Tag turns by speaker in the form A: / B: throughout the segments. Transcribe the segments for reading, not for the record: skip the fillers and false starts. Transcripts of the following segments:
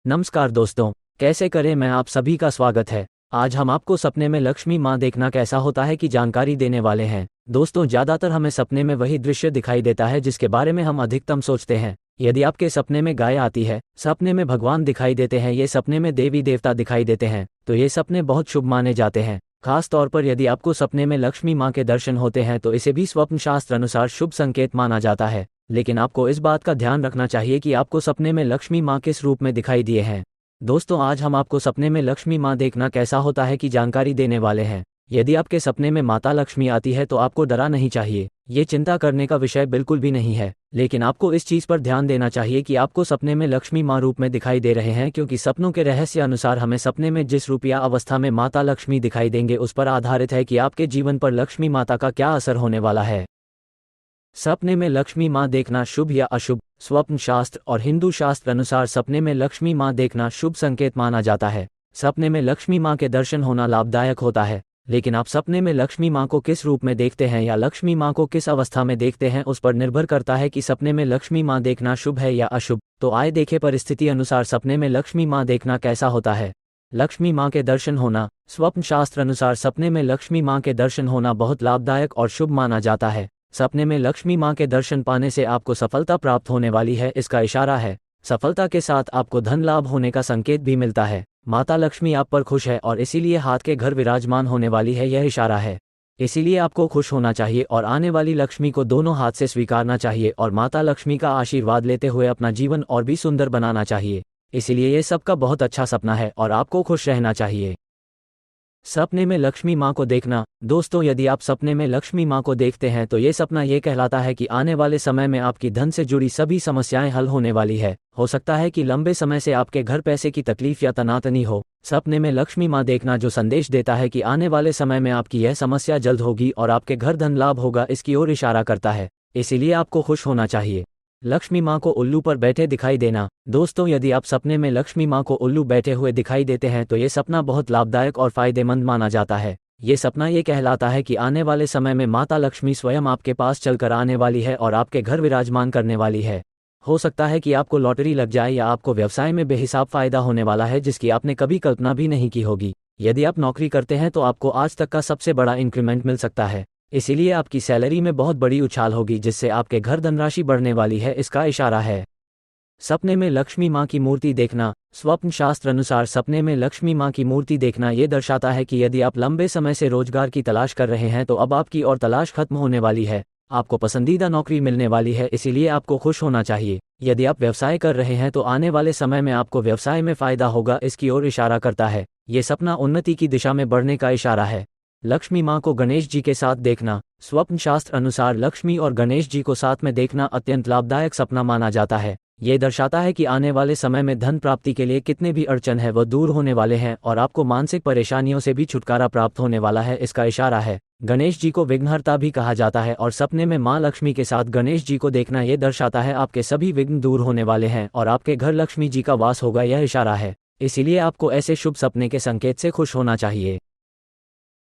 A: नमस्कार दोस्तों, कैसे करें मैं आप सभी का स्वागत है। आज हम आपको सपने में लक्ष्मी माँ देखना कैसा होता है की जानकारी देने वाले हैं। दोस्तों, ज़्यादातर हमें सपने में वही दृश्य दिखाई देता है जिसके बारे में हम अधिकतम सोचते हैं। यदि आपके सपने में गाय आती है, सपने में भगवान दिखाई देते हैं, ये सपने में देवी देवता दिखाई देते हैं, तो ये सपने बहुत शुभ माने जाते हैं। खास तौर पर यदि आपको सपने में लक्ष्मी माँ के दर्शन होते हैं तो इसे भी स्वप्न शास्त्र अनुसार शुभ संकेत माना जाता है। लेकिन आपको इस बात का ध्यान रखना चाहिए कि आपको सपने में लक्ष्मी माँ किस रूप में दिखाई दिए हैं। दोस्तों, आज हम आपको सपने में लक्ष्मी माँ देखना कैसा होता है की जानकारी देने वाले हैं। यदि आपके सपने में माता लक्ष्मी आती है तो आपको डरा नहीं चाहिए, ये चिंता करने का विषय बिल्कुल भी नहीं है। लेकिन आपको इस चीज़ पर ध्यान देना चाहिए कि आपको सपने में लक्ष्मी माँ रूप में दिखाई दे रहे हैं, क्योंकि सपनों के रहस्य अनुसार हमें सपने में जिस रूप या अवस्था में माता लक्ष्मी दिखाई देंगे उस पर आधारित है कि आपके जीवन पर लक्ष्मी माता का क्या असर होने वाला है। सपने में लक्ष्मी माँ देखना शुभ या अशुभ? स्वप्न शास्त्र और हिंदू शास्त्र अनुसार सपने में लक्ष्मी माँ देखना शुभ संकेत माना जाता है। सपने में लक्ष्मी माँ के दर्शन होना लाभदायक होता है। लेकिन आप सपने में लक्ष्मी माँ को किस रूप में देखते हैं या लक्ष्मी माँ को किस अवस्था में देखते हैं उस पर निर्भर करता है कि सपने में लक्ष्मी माँ देखना शुभ है या अशुभ। तो आइए देखें परिस्थिति अनुसार सपने में लक्ष्मी माँ देखना कैसा होता है। लक्ष्मी माँ के दर्शन होना। स्वप्न शास्त्र अनुसार सपने में लक्ष्मी माँ के दर्शन होना बहुत लाभदायक और शुभ माना जाता है। सपने में लक्ष्मी माँ के दर्शन पाने से आपको सफलता प्राप्त होने वाली है, इसका इशारा है। सफलता के साथ आपको धन लाभ होने का संकेत भी मिलता है। माता लक्ष्मी आप पर खुश है और इसीलिए हाथ के घर विराजमान होने वाली है, यह इशारा है। इसीलिए आपको खुश होना चाहिए और आने वाली लक्ष्मी को दोनों हाथ से स्वीकारना चाहिए और माता लक्ष्मी का आशीर्वाद लेते हुए अपना जीवन और भी सुंदर बनाना चाहिए। इसीलिए ये सबका बहुत अच्छा सपना है और आपको खुश रहना चाहिए। सपने में लक्ष्मी माँ को देखना। दोस्तों, यदि आप सपने में लक्ष्मी माँ को देखते हैं तो ये सपना ये कहलाता है कि आने वाले समय में आपकी धन से जुड़ी सभी समस्याएं हल होने वाली है। हो सकता है कि लंबे समय से आपके घर पैसे की तकलीफ या तनातनी हो। सपने में लक्ष्मी माँ देखना जो संदेश देता है कि आने वाले समय में आपकी यह समस्या जल्द होगी और आपके घर धन लाभ होगा, इसकी ओर इशारा करता है। इसीलिए आपको खुश होना चाहिए। लक्ष्मी माँ को उल्लू पर बैठे दिखाई देना। दोस्तों, यदि आप सपने में लक्ष्मी माँ को उल्लू बैठे हुए दिखाई देते हैं तो ये सपना बहुत लाभदायक और फायदेमंद माना जाता है। ये सपना ये कहलाता है कि आने वाले समय में माता लक्ष्मी स्वयं आपके पास चलकर आने वाली है और आपके घर विराजमान करने वाली है। हो सकता है कि आपको लॉटरी लग जाए या आपको व्यवसाय में बेहिसाब फायदा होने वाला है जिसकी आपने कभी कल्पना भी नहीं की होगी। यदि आप नौकरी करते हैं तो आपको आज तक का सबसे बड़ा इंक्रीमेंट मिल सकता है। इसीलिए आपकी सैलरी में बहुत बड़ी उछाल होगी जिससे आपके घर धनराशि बढ़ने वाली है, इसका इशारा है। सपने में लक्ष्मी माँ की मूर्ति देखना। स्वप्न शास्त्र अनुसार सपने में लक्ष्मी माँ की मूर्ति देखना ये दर्शाता है कि यदि आप लंबे समय से रोजगार की तलाश कर रहे हैं तो अब आपकी और तलाश खत्म होने वाली है। आपको पसंदीदा नौकरी मिलने वाली है, इसीलिए आपको खुश होना चाहिए। यदि आप व्यवसाय कर रहे हैं तो आने वाले समय में आपको व्यवसाय में फायदा होगा, इसकी ओर इशारा करता है। ये सपना उन्नति की दिशा में बढ़ने का इशारा है। लक्ष्मी माँ को गणेश जी के साथ देखना। स्वप्न शास्त्र अनुसार लक्ष्मी और गणेश जी को साथ में देखना अत्यंत लाभदायक सपना माना जाता है। ये दर्शाता है कि आने वाले समय में धन प्राप्ति के लिए कितने भी अड़चन है वह दूर होने वाले हैं और आपको मानसिक परेशानियों से भी छुटकारा प्राप्त होने वाला है, इसका इशारा है। गणेश जी को विघ्नहर्ता भी कहा जाता है और सपने में माँ लक्ष्मी के साथ गणेश जी को देखना ये दर्शाता है आपके सभी विघ्न दूर होने वाले हैं और आपके घर लक्ष्मी जी का वास होगा, यह इशारा है। इसीलिए आपको ऐसे शुभ सपने के संकेत से खुश होना चाहिए।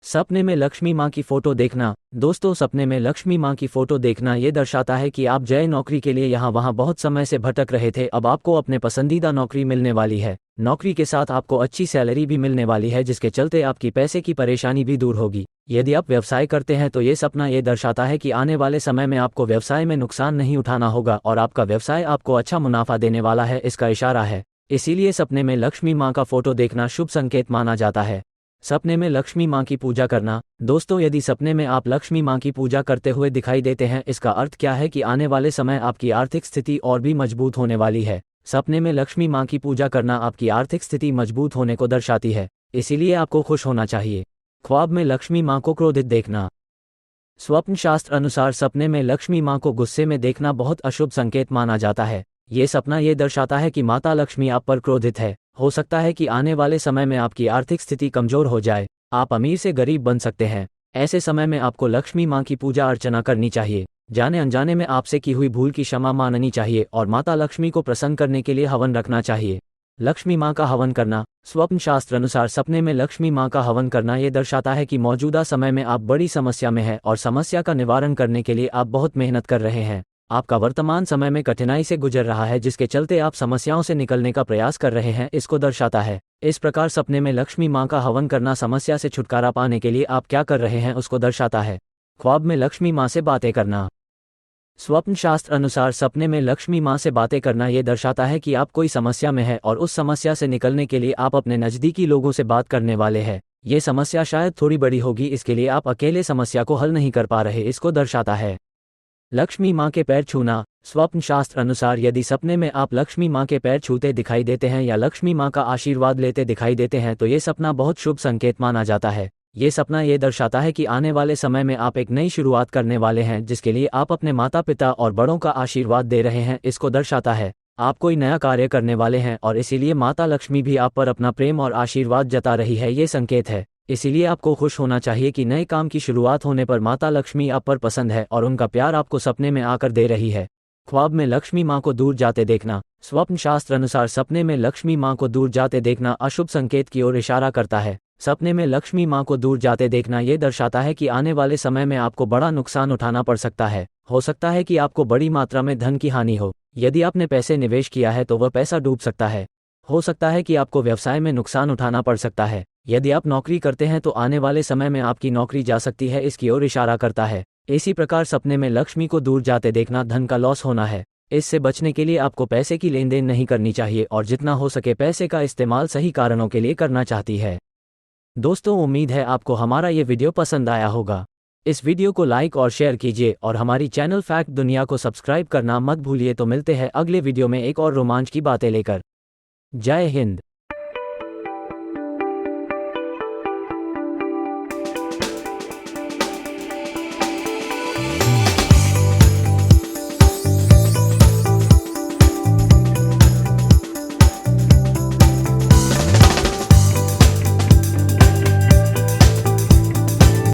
A: सपने में लक्ष्मी माँ की फोटो देखना। दोस्तों, सपने में लक्ष्मी माँ की फोटो देखना ये दर्शाता है कि आप जय नौकरी के लिए यहाँ वहाँ बहुत समय से भटक रहे थे, अब आपको अपने पसंदीदा नौकरी मिलने वाली है। नौकरी के साथ आपको अच्छी सैलरी भी मिलने वाली है जिसके चलते आपकी पैसे की परेशानी भी दूर होगी। यदि आप व्यवसाय करते हैं तो ये सपना ये दर्शाता है कि आने वाले समय में आपको व्यवसाय में नुकसान नहीं उठाना होगा और आपका व्यवसाय आपको अच्छा मुनाफा देने वाला है, इसका इशारा है। इसीलिए सपने में लक्ष्मी माँ का फोटो देखना शुभ संकेत माना जाता है। सपने में लक्ष्मी माँ की पूजा करना। दोस्तों, यदि सपने में आप लक्ष्मी माँ की पूजा करते हुए दिखाई देते हैं, इसका अर्थ क्या है कि आने वाले समय आपकी आर्थिक स्थिति और भी मजबूत होने वाली है। सपने में लक्ष्मी माँ की पूजा करना आपकी आर्थिक स्थिति मजबूत होने को दर्शाती है, इसीलिए आपको खुश होना चाहिए। ख्वाब में लक्ष्मी माँ को क्रोधित देखना। स्वप्न शास्त्र अनुसार सपने में लक्ष्मी माँ को गुस्से में देखना बहुत अशुभ संकेत माना जाता है। ये सपना ये दर्शाता है कि माता लक्ष्मी आप पर क्रोधित है। हो सकता है कि आने वाले समय में आपकी आर्थिक स्थिति कमजोर हो जाए, आप अमीर से गरीब बन सकते हैं। ऐसे समय में आपको लक्ष्मी माँ की पूजा अर्चना करनी चाहिए। जाने अनजाने में आपसे की हुई भूल की क्षमा माननी चाहिए और माता लक्ष्मी को प्रसन्न करने के लिए हवन रखना चाहिए। लक्ष्मी माँ का हवन करना। स्वप्न शास्त्र अनुसार सपने में लक्ष्मी माँ का हवन करना ये दर्शाता है कि मौजूदा समय में आप बड़ी समस्या में हैं और समस्या का निवारण करने के लिए आप बहुत मेहनत कर रहे हैं। आपका वर्तमान समय में कठिनाई से गुजर रहा है, जिसके चलते आप समस्याओं से निकलने का प्रयास कर रहे हैं, इसको दर्शाता है। इस प्रकार सपने में लक्ष्मी माँ का हवन करना समस्या से छुटकारा पाने के लिए आप क्या कर रहे हैं उसको दर्शाता है। ख्वाब में लक्ष्मी माँ से बातें करना। स्वप्न शास्त्र अनुसार सपने में लक्ष्मी माँ से बातें करना ये दर्शाता है कि आप कोई समस्या में हैं और उस समस्या से निकलने के लिए आप अपने नज़दीकी लोगों से बात करने वाले हैं। ये समस्या शायद थोड़ी बड़ी होगी, इसके लिए आप अकेले समस्या को हल नहीं कर पा रहे, इसको दर्शाता है। लक्ष्मी माँ के पैर छूना। स्वप्न शास्त्र अनुसार यदि सपने में आप लक्ष्मी माँ के पैर छूते दिखाई देते हैं या लक्ष्मी माँ का आशीर्वाद लेते दिखाई देते हैं तो ये सपना बहुत शुभ संकेत माना जाता है। ये सपना ये दर्शाता है कि आने वाले समय में आप एक नई शुरुआत करने वाले हैं, जिसके लिए आप अपने माता पिता और बड़ों का आशीर्वाद दे रहे हैं, इसको दर्शाता है। आप कोई नया कार्य करने वाले हैं और इसीलिए माता लक्ष्मी भी आप पर अपना प्रेम और आशीर्वाद जता रही है, ये संकेत है। इसीलिए आपको खुश होना चाहिए कि नए काम की शुरुआत होने पर माता लक्ष्मी आप पर पसंद है और उनका प्यार आपको सपने में आकर दे रही है। ख्वाब में लक्ष्मी माँ को दूर जाते देखना। स्वप्न शास्त्र अनुसार सपने में लक्ष्मी माँ को दूर जाते देखना अशुभ संकेत की ओर इशारा करता है। सपने में लक्ष्मी माँ को दूर जाते देखना ये दर्शाता है कि आने वाले समय में आपको बड़ा नुकसान उठाना पड़ सकता है। हो सकता है कि आपको बड़ी मात्रा में धन की हानि हो। यदि आपने पैसे निवेश किया है तो वह पैसा डूब सकता है। हो सकता है कि आपको व्यवसाय में नुकसान उठाना पड़ सकता है। यदि आप नौकरी करते हैं तो आने वाले समय में आपकी नौकरी जा सकती है, इसकी ओर इशारा करता है। इसी प्रकार सपने में लक्ष्मी को दूर जाते देखना धन का लॉस होना है। इससे बचने के लिए आपको पैसे की लेन देन नहीं करनी चाहिए और जितना हो सके पैसे का इस्तेमाल सही कारणों के लिए करना चाहती है। दोस्तों, उम्मीद है आपको हमारा ये वीडियो पसंद आया होगा। इस वीडियो को लाइक और शेयर कीजिए और हमारी चैनल फैक्ट दुनिया को सब्सक्राइब करना मत भूलिए। तो मिलते हैं अगले वीडियो में एक और रोमांच की बातें लेकर। जय हिंद।